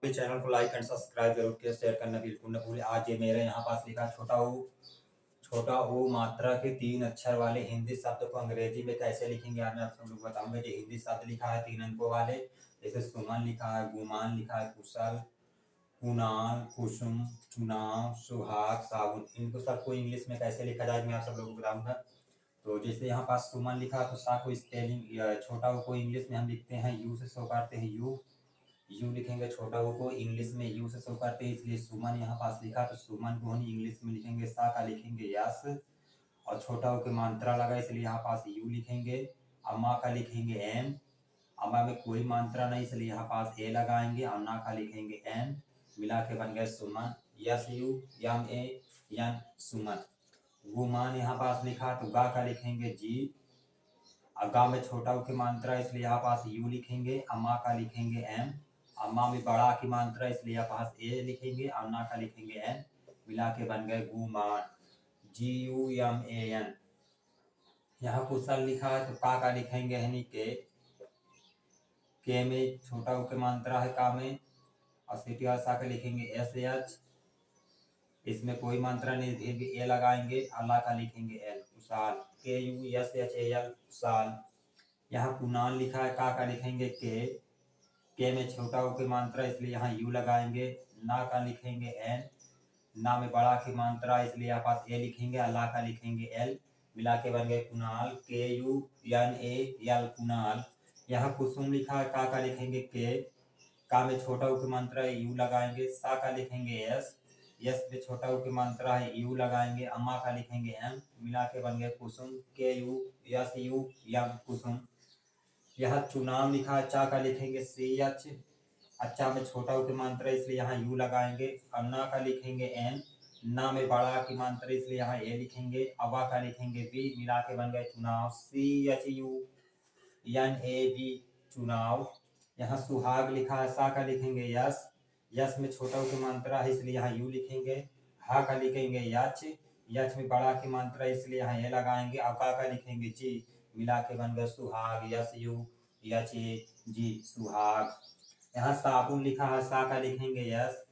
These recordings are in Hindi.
भी चैनल को लाइक एंड सब्सक्राइब जरूर किया, शेयर करना बिल्कुल न भूले। आज ये मेरे यहाँ पास लिखा है छोटा ऊ मात्रा के 3 अक्षर वाले हिंदी शब्द को अंग्रेजी में कैसे लिखेंगे। आज मैं आप सब लोग बताऊंगा। जो हिंदी शब्द लिखा है 3 अंकों वाले, जैसे सुमन लिखा है, गुमान लिखा है, कुशल, कुणाल, कुसुम, चुनाव, सुहाग, साबुन, इनको सबको इंग्लिश में कैसे लिखा जाए मैं आप सब लोगों को बताऊंगा। तो जैसे यहाँ पास सुमन लिखा है तो सा को स्पेलिंग छोटा ऊ को इंग्लिश में हम लिखते हैं यू से शो करते हैं, यू लिखेंगे। छोटा ओ को इंग्लिश में यू से शो करते हैं, इसलिए सुमन यहाँ पास लिखा तो सुमन को हम इंग्लिश में लिखेंगे सा का लिखेंगे यस। और छोटा ओ के मात्रा लगा इसलिए यहाँ पास यू लिखेंगे। अम्मा का लिखेंगे एम, अम्मा में कोई मात्रा नहीं इसलिए यहाँ पास ए लगाएंगे। अन्ना का लिखेंगे एन, मिला के बन गए सुमन, यस यू यम ए यन सुमन। गुमान यहाँ पास लिखा तो गा का लिखेंगे जी, गा में छोटा ऊ की मात्रा इसलिए यहाँ पास यू लिखेंगे। अम्मा का लिखेंगे एम, अम्मा में बड़ा की मात्रा इसलिए यहाँ पास ए लिखेंगे। अन्ना का लिखेंगे एन, मिला के बन गए गुमान, जी यू एम ए एन। यहाँ कुशल लिखा है तो का लिखेंगे यानी के में छोटा ऊ की मात्रा है का में, और सिटी और सा के लिखेंगे एस एच, इसमें कोई मात्रा नहीं फिर भी ए लगाएंगे। अल्लाह का लिखेंगे L, Kushal, K U S H A L Kushal. यहाँ कुणाल लिखा है का लिखेंगे के में छोटा ऊ की मात्रा इसलिए यहाँ यू लगाएंगे। ना का लिखेंगे एन, ना में बड़ा की मात्रा इसलिए यहाँ पास ए लिखेंगे। अल्लाह का लिखेंगे एल, मिला के बन गए Kunal, K U N A L Kunal. यहाँ कुसुम लिखा है का लिखेंगे का में छोटा ऊ की मात्रा है यू लगाएंगे। सा का लिखेंगे एस, यस में छोटा ऊ की मात्रा है यू लगाएंगे। अम्मा का लिखेंगे एम, मिला के बन गए कुसुम, के यू यस यू यम कुसुम। यहाँ चुनाव लिखा है चा का लिखेंगे सी एच, अच्छा में छोटा ऊ की मात्रा इसलिए यहाँ यू लगाएंगे। अन्ना का लिखेंगे एन, ना में बड़ा की मात्रा इसलिए यहाँ ए लिखेंगे। अवा का लिखेंगे बी, मिला के बन गए चुनाव, C H U N A B चुनाव। यहाँ सुहाग लिखा है सा का लिखेंगे यस, यस में छोटा ऊ की मात्रा है इसलिए यहाँ यू लिखेंगे। हा का लिखेंगे यच, यच में बड़ा की मात्रा इसलिए यहाँ ए लगाएंगे। अका का लिखेंगे जी, मिला के बन गए सुहाग, यस यू यच ए जी सुहाग। यहाँ साबुन लिखा है सा का लिखेंगे यस,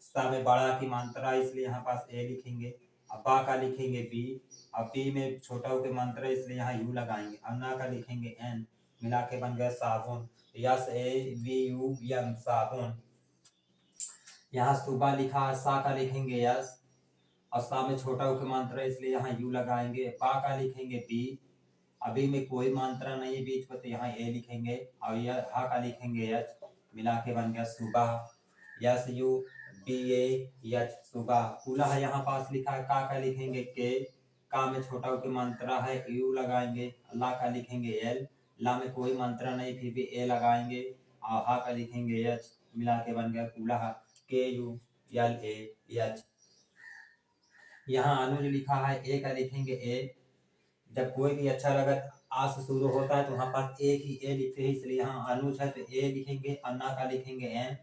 सा में बड़ा की मात्रा इसलिए यहाँ पास ए लिखेंगे। अब्बा का लिखेंगे बी, अब बी में छोटा ऊ की मात्रा इसलिए यहाँ यू लगाएंगे। अन्ना का लिखेंगे एन, मिला के बन गए साबुन, S A V U N साबुन। यहाँ सुबह लिखा है सा का लिखेंगे यस, और सा में छोटा ऊ की मात्रा इसलिए यहाँ यू लगाएंगे। बा का लिखेंगे बी, अभी में कोई मात्रा नहीं है बीच में तो यहाँ ए लिखेंगे। और यह हा का लिखेंगे एच, मिला के बन गया सुबह, S U B A H सुबह। पुनः यहाँ पास लिखा है का लिखेंगे के, का में छोटा ऊ की मात्रा है यू लगाएंगे। ला का लिखेंगे एल, ला में कोई मात्रा नहीं फिर भी ए लगाएंगे। और हा का लिखेंगे एच, मिला के बन गया कुलह, के यू एल ए एच। यहाँ अनुज लिखा है ए का लिखेंगे ए, जब कोई भी अक्षर अगर आ से शुरू होता है तो वहां पास एक ही ए लिखते हैं इसलिए यहाँ अनुज है तो ए लिखेंगे। अन्ना का लिखेंगे एन,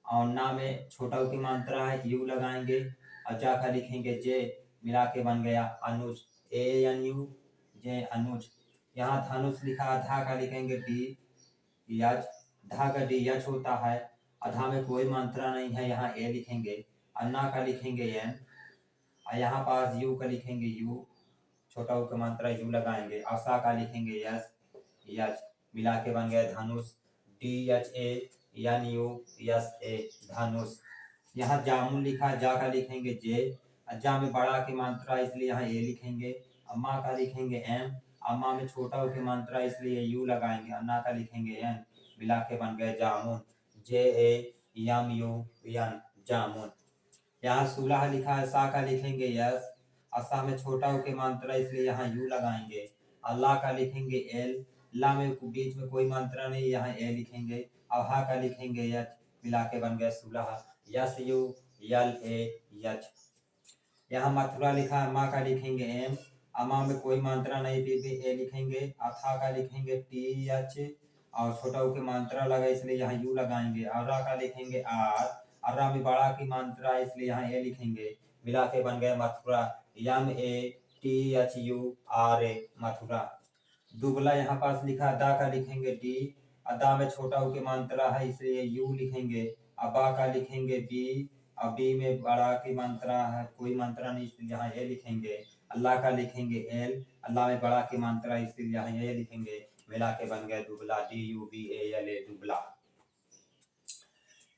और ना में छोटा ऊ की मात्रा है यू लगाएंगे। अजा का लिखेंगे जे, मिला के बन गया अनुज, ए एन यू जे अनुज। यहाँ धनुष लिखा है धा का लिखेंगे डी यज, धा का डी यच होता है। अधा में कोई मात्रा नहीं है यहाँ ए लिखेंगे। अन्ना का लिखेंगे एन, और यहाँ पास यू का लिखेंगे यू, छोटा ऊ का मात्रा यू लगाएंगे। आशा का लिखेंगे यस यच, मिला के बन गया धनुष, D H A N U S A धनुष। यहाँ जामुन लिखा जा का लिखेंगे जे, जा में बड़ा की मात्रा इसलिए यहाँ ए लिखेंगे। अम्मा का लिखेंगे एम, अम्मा में छोटा ऊ की मात्रा इसलिए यू लगाएंगे। अन्ना का लिखेंगे एन, मिला के बन गए जामुन, जे ए एम यू एन जामुन। यहाँ सुलह लिखा है सा का लिखेंगे यस, असा में छोटा ऊ की मात्रा इसलिए यहाँ यू लगाएंगे। अल्लाह का लिखेंगे एल, ला में बीच में कोई मात्रा नहीं यहाँ ए लिखेंगे। और हा का लिखेंगे यच, मिला के बन गया सुलह, यस यू यल ए यच। यहाँ मथुरा लिखा है माँ का लिखेंगे एम, अमा में कोई मात्रा नहीं फिर भी ए लिखेंगे। अथा का लिखेंगे टी एच, और छोटा ऊ की मात्रा लगा इसलिए यहाँ यू लगाएंगे। और रा का लिखेंगे आर, अर्रा में बड़ा की मात्रा इसलिए यहाँ ए लिखेंगे। मिला के बन गए Mathura, M A T H U R A Mathura. दुबला यहाँ पास लिखा दा का लिखेंगे डी, अदा में छोटा उ की मात्रा है इसलिए यू लिखेंगे। अबा का लिखेंगे बी, बी में बड़ा की मात्रा है, कोई मात्रा नहीं इसलिए यहाँ ए लिखेंगे। अल्लाह का लिखेंगे एल, अल्लाह में बड़ा की मात्रा इसलिए यहाँ ए लिखेंगे। मिला के बन गया दुबला, DUBALA दुबला।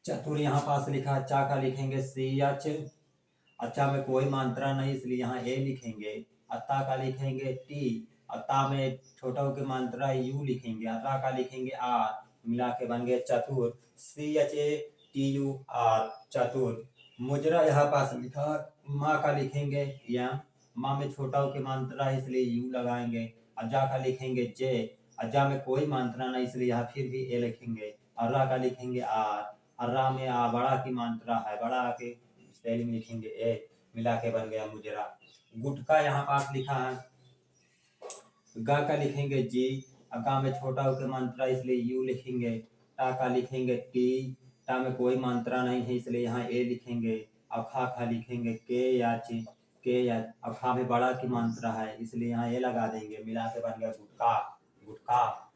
चतुर यहाँ पास लिखा, चा का लिखेंगे CH, अच्छा में कोई मात्रा नहीं इसलिए यहाँ ए लिखेंगे। अता का लिखेंगे टी, अता में छोटा की मात्रा यू लिखेंगे। अता का लिखेंगे आर, मिला के बन गए चतुर, CHATUR चतुर। मुजरा यहाँ पास लिखा, माँ का लिखेंगे यम, माँ में छोटा की मात्रा है इसलिए यू लगाएंगे। अजा का लिखेंगे जे, अजा में कोई मात्रा नहीं इसलिए यहाँ फिर भी ए लिखेंगे। अर्रा का लिखेंगे आर, अर्रा में आ बड़ा की मात्रा है, बड़ा के स्पेलिंग लिखेंगे ए, मिला के बन गया मुजरा। गुटका यहाँ पास लिखा है, गा का लिखेंगे जी, अगा में छोटा के मात्रा इसलिए यू लिखेंगे। टा का लिखेंगे टी, टा में कोई मात्रा नहीं है इसलिए यहाँ ए लिखेंगे। अखा खा लिखेंगे के या ची, के या अखा में बड़ा की मात्रा है इसलिए यहाँ ए लगा देंगे। मिला के बन गया गुटका, गुटका।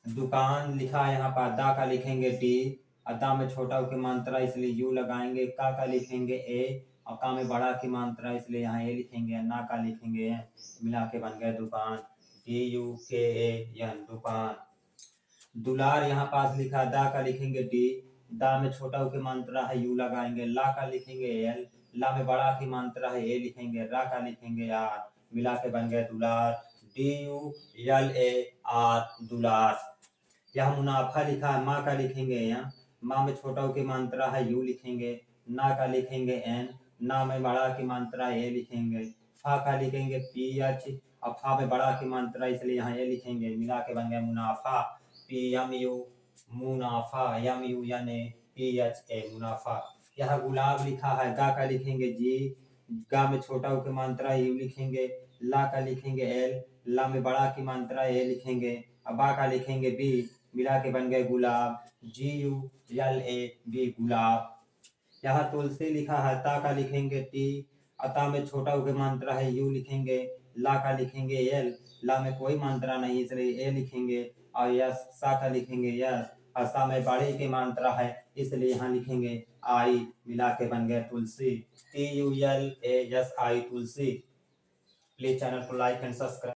दुकान लिखा है यहाँ पर, दा का लिखेंगे डी, अदा में छोटा की मात्रा इसलिए यू लगाएंगे। का लिखेंगे ए, अका में बड़ा की मात्रा इसलिए यहाँ ए लिखेंगे। ना का लिखेंगे एन, मिला के बन गए दुकान, DUKAN दुकान। दुलार यहाँ पास लिखा, दा का लिखेंगे डी, दा में छोटा की मात्रा है यू लगाएंगे। ला का लिखेंगे एल, ला में बड़ा की मात्रा है ए लिखेंगे। रा का लिखेंगे आर, मिला के बन गए दुलार, DULAR दुलार। यहाँ मुनाफा लिखा है, माँ का लिखेंगे यहाँ, माँ में छोटा की मात्रा है यू लिखेंगे। ना का लिखेंगे एन, ना में बड़ा की मात्रा ए लिखेंगे। फा का लिखेंगे PH, और फा में बड़ा की मात्रा इसलिए यहाँ ए लिखेंगे। मिला के बन गया मुनाफा, PMU मुनाफा, MUNAPHA मुनाफा। यहाँ गुलाब लिखा है, गा का लिखेंगे जी, गा में छोटा की मात्रा यू लिखेंगे। ला का लिखेंगे एल, ला में बड़ा की मात्रा ए लिखेंगे। अबा का लिखेंगे बी, मिला के बन गए गुलाब, GULAB गुलाब। यहाँ तुलसी लिखा है, ता का लिखेंगे टी, अता में छोटा की मात्रा है यू लिखेंगे। ला का लिखेंगे एल, ला में कोई मात्रा नहीं इसलिए ए लिखेंगे। और यस, सा का लिखेंगे यस, और सा में बड़ी की मात्रा है इसलिए यहाँ लिखेंगे आई। मिला के बन गए तुलसी, TULASI तुलसी। प्लीज चैनल को लाइक एंड सब्सक्राइब।